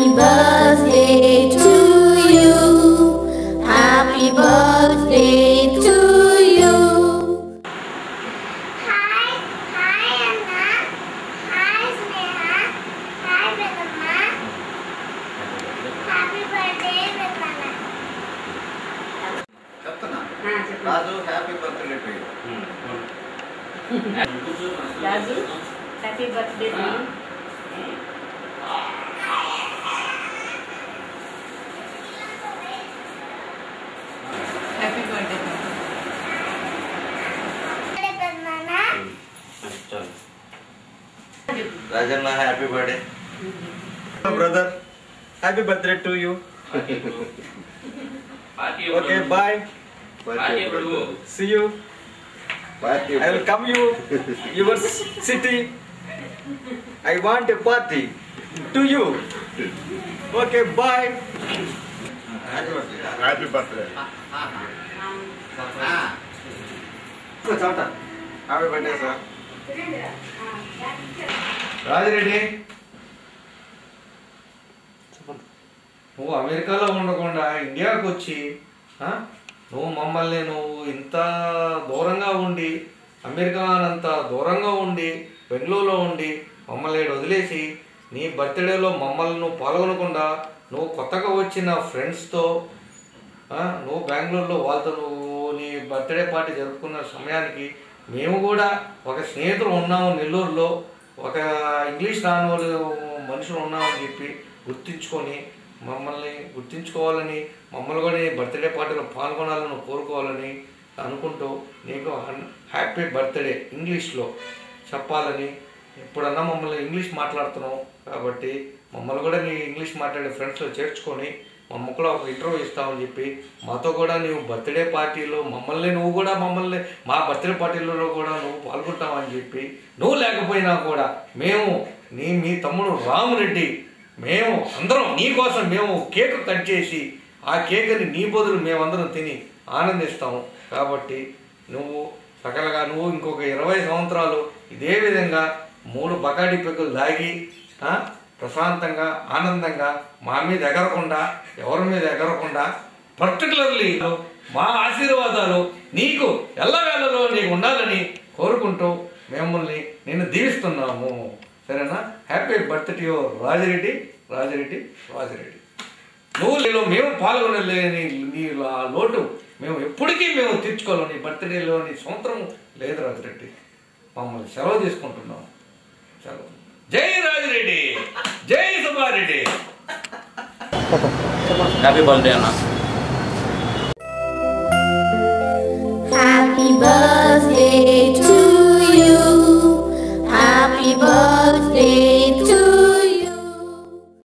Happy birthday to you. Happy birthday to you. Hi Anna. Hi Sneha. Hi Vedamma. Happy birthday Vedamma. చెప్తున్నా Raju happy birthday to you. Raju happy birthday to you. Happy birthday Rajanna happy birthday. Brother happy birthday to you. Okay, bye. See you. I will come your city. I want a party to you. Okay, bye. Happy birthday. Happy birthday, sir. Rajireddy, నువ్వు అమెరికాలో ఉండకుండా ఇండియాకు వచ్చి నువ్వు మమ్మల్ని ఇంత దూరంగా ఉండి అమెరికానంత దూరంగా ఉండి బెంగళూరులో ఉండి మమ్మల్ని వదిలేసి నీ బర్త్డేలో మమ్మల్ని నువ్వు పాల్గొనకుండా నువ్వు కొత్తగా వచ్చిన ఫ్రెండ్స్తో నువ్వు బెంగళూరులో వాళ్ళతో నువ్వు నీ బర్త్డే పార్టీ జరుపుకున్న సమయానికి మేము కూడా ఒక స్నేహితులు ఉన్నాము, నెల్లూరులో ఒక ఇంగ్లీష్ రాని వాళ్ళు మనుషులు ఉన్నామని చెప్పి గుర్తించుకొని మమ్మల్ని గుర్తించుకోవాలని మమ్మల్ని కూడా బర్త్డే పార్టీలో పాల్గొనాలని కోరుకోవాలని అనుకుంటూ నీకు హ్యాపీ బర్త్డే ఇంగ్లీష్లో చెప్పాలని ఎప్పుడన్నా మమ్మల్ని ఇంగ్లీష్ మాట్లాడుతున్నావు కాబట్టి మమ్మల్ని కూడా నీ ఇంగ్లీష్ మాట్లాడే ఫ్రెండ్స్లో చేర్చుకొని మా ముక్కలో ఒక ఇంటర్వ్యూ ఇస్తామని చెప్పి మాతో కూడా నువ్వు బర్త్డే పార్టీలో నువ్వు కూడా మమ్మల్ని మా బర్త్డే పార్టీలలో కూడా నువ్వు పాల్గొంటావని చెప్పి నువ్వు లేకపోయినా కూడా మేము మీ తమ్ముడు రామరెడ్డి మేము అందరం నీ కోసం మేము కేక్ కట్ చేసి ఆ కేక్ని నీ బదులు మేమందరం తిని ఆనందిస్తాము. కాబట్టి నువ్వు సకలగా నువ్వు ఇంకొక 20 సంవత్సరాలు ఇదే విధంగా 3 బకాడి పెగ్గులు దాగి ప్రశాంతంగా ఆనందంగా మా మీద ఎగరకుండా ఎవరి మీద ఎగరకుండా పర్టికులర్లీ మా ఆశీర్వాదాలు నీకు ఎల్లవేళలో నీకు ఉండాలని కోరుకుంటూ మిమ్మల్ని నేను దీవిస్తున్నాము. సరేనా? Happy birthday Rajireddy. నువ్వు మేము పాల్గొనలేని నీ లోటు మేము ఎప్పటికీ మేము తీర్చుకోవాలి. నీ బర్త్డేలో నీ సంవత్సరం లేదు రాజిరెడ్డి. మమ్మల్ని సెలవు తీసుకుంటున్నాము. సెలవు. జై రాజిరెడ్డి, జై సుబ్బారెడ్డి. హ్యాపీ బర్త్డే అన్న.